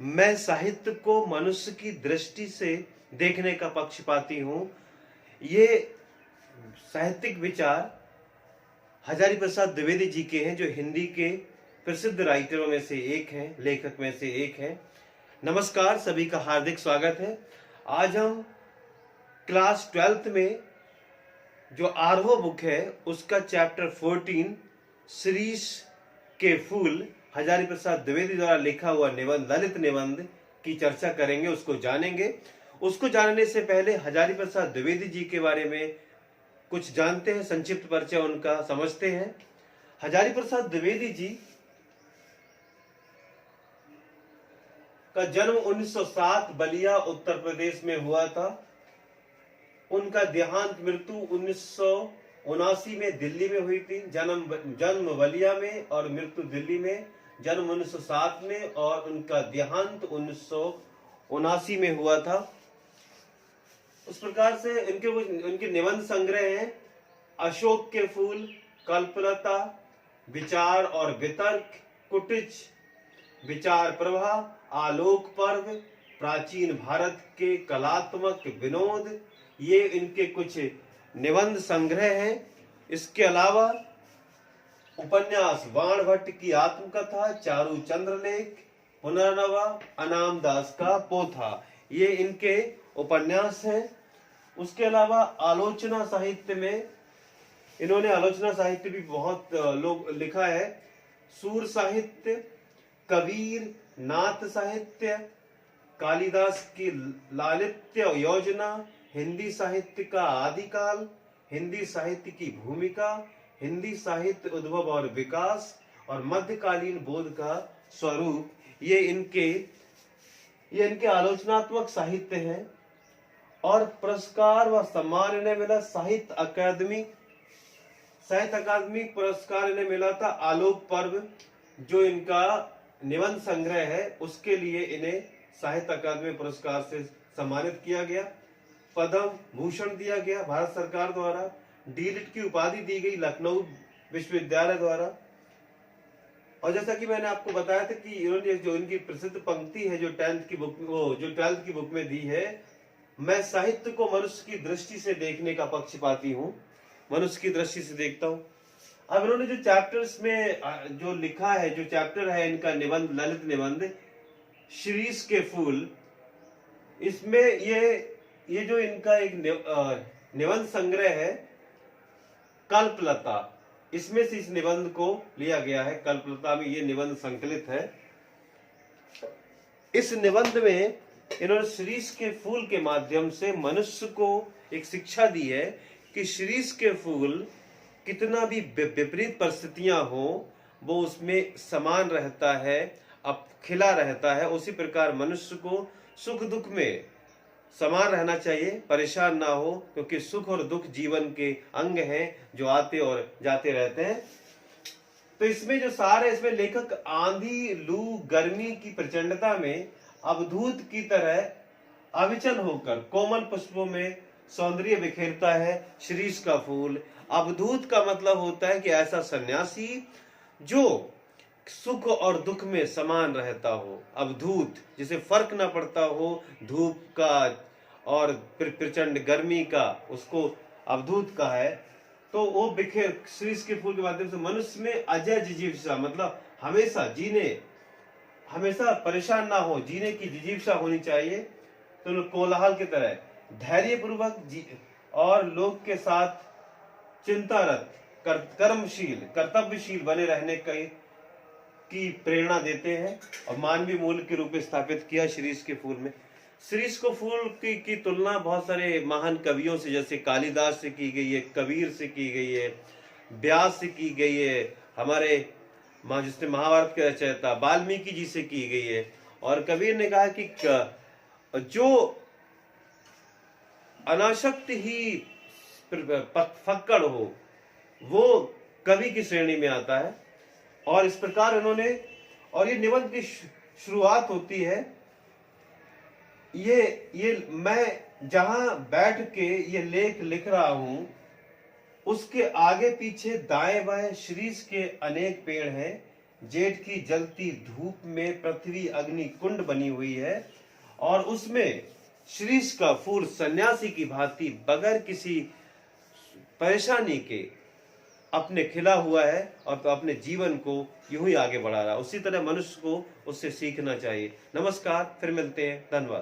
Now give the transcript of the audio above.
मैं साहित्य को मनुष्य की दृष्टि से देखने का पक्षपाती हूँ। ये साहित्यिक विचार हजारी प्रसाद द्विवेदी जी के हैं, जो हिंदी के प्रसिद्ध राइटरों में से एक हैं, लेखक में से एक हैं। नमस्कार, सभी का हार्दिक स्वागत है। आज हम क्लास 12th में जो आरहो बुक है उसका चैप्टर 14 शिरीष के फूल हजारी प्रसाद द्विवेदी द्वारा लिखा हुआ निबंध, ललित निबंध की चर्चा करेंगे, उसको जानेंगे। उसको जानने से पहले हजारी प्रसाद द्विवेदी जी के बारे में कुछ जानते हैं, संक्षिप्त परिचय उनका समझते हैं। हजारी प्रसाद द्विवेदी जी का जन्म 1907 बलिया उत्तर प्रदेश में हुआ था। उनका देहांत मृत्यु 1979 में दिल्ली में हुई थी। जन्म बलिया में और मृत्यु दिल्ली में। जन्म 1907 में और उनका देहांत 1979 में हुआ था। उस प्रकार से उनके निबंध संग्रह हैं अशोक के फूल, कल्पलता, विचार और वितर्क, कुटिच, विचार प्रभा, आलोक पर्व, प्राचीन भारत के कलात्मक विनोद, ये इनके कुछ निबंध संग्रह हैं। इसके अलावा उपन्यास बाण भट्ट की आत्मकथा, चारू चंद्रलेख, पुनर्नवा, अनाम दास का पोथा, ये इनके उपन्यास हैं। उसके अलावा आलोचना साहित्य में इन्होंने आलोचना साहित्य भी बहुत लोग लिखा है। सूर साहित्य, कबीर, नाथ साहित्य, कालिदास की लालित्य योजना, हिंदी साहित्य का आदिकाल, हिंदी साहित्य की भूमिका, हिंदी साहित्य उद्भव और विकास, और मध्यकालीन बोध का स्वरूप, ये इनके आलोचनात्मक साहित्य हैं। और पुरस्कार व सम्मान इन्हें मिला साहित्य अकादमी पुरस्कार इन्हें मिला था। आलोक पर्व जो इनका निबंध संग्रह है उसके लिए इन्हें साहित्य अकादमी पुरस्कार से सम्मानित किया गया। पद्म भूषण दिया गया भारत सरकार द्वारा। डीलिट की उपाधि दी गई लखनऊ विश्वविद्यालय द्वारा। और जैसा कि मैंने आपको बताया था कि इन्होंने जो इनकी प्रसिद्ध पंक्ति है जो 12th की बुक में दी है, मैं साहित्य को मनुष्य की दृष्टि से देखने का पक्षपाती हूँ, मनुष्य की दृष्टि से देखता हूँ। अब इन्होंने जो चैप्टर्स में जो लिखा है, जो चैप्टर है इनका निबंध, ललित निबंध शिरीष के फूल, इसमें ये जो इनका एक निबंध संग्रह है कल्पलता, इसमें से इस निबंध को लिया गया है। कल्पलता में ये निबंध संकलित है। इस निबंध में इन्होंने शिरीष के फूल के माध्यम से मनुष्य को एक शिक्षा दी है कि शिरीष के फूल कितना भी विपरीत परिस्थितियां हो वो उसमें समान रहता है, अब खिला रहता है। उसी प्रकार मनुष्य को सुख दुख में समान रहना चाहिए, परेशान ना हो, क्योंकि सुख और दुख जीवन के अंग हैं जो आते और जाते रहते हैं। तो इसमें जो सार है, इसमें लेखक आंधी, लू, गर्मी की प्रचंडता में अवधूत की तरह अविचल होकर कोमल पुष्पों में सौंदर्य बिखेरता है शिरीष का फूल। अवधूत का मतलब होता है कि ऐसा सन्यासी जो सुख और दुख में समान रहता हो। अवधूत, जिसे फर्क ना पड़ता हो धूप का और प्रचंड गर्मी का, उसको अवधूत का है। तो वो बिखेर शिरीष के फूल के माध्यम से मनुष्य में अजय जिजीविषा, मतलब हमेशा परेशान ना हो, जीने की जिजीविषा होनी चाहिए। तो कोलाहल की तरह धैर्य पूर्वक और लोग के साथ चिंतारत, कर्तव्यशील बने रहने की प्रेरणा देते हैं और मानवीय मूल्य के रूप में स्थापित किया शिरीष के फूल में। शिरीष को फूल की तुलना बहुत सारे महान कवियों से, जैसे कालिदास से की गई है, कबीर से की गई है, व्यास से की गई है, हमारे जिसने महाभारत के रचयिता वाल्मीकि जी से की गई है। और कबीर ने कहा कि जो अनासक्त ही फक्कड़ हो वो कवि की श्रेणी में आता है। और इस प्रकार इन्होंने, और ये निबंध की शुरुआत होती है, ये मैं जहां बैठ के ये लेख लिख रहा हूं उसके आगे पीछे दाएं बाएं शिरीष के अनेक पेड़ हैं। जेठ की जलती धूप में पृथ्वी अग्नि कुंड बनी हुई है और उसमें शीर्ष का फूल सन्यासी की भांति बगैर किसी परेशानी के अपने खिला हुआ है और अपने जीवन को यूं ही आगे बढ़ा रहा है। उसी तरह मनुष्य को उससे सीखना चाहिए। नमस्कार, फिर मिलते हैं। धन्यवाद।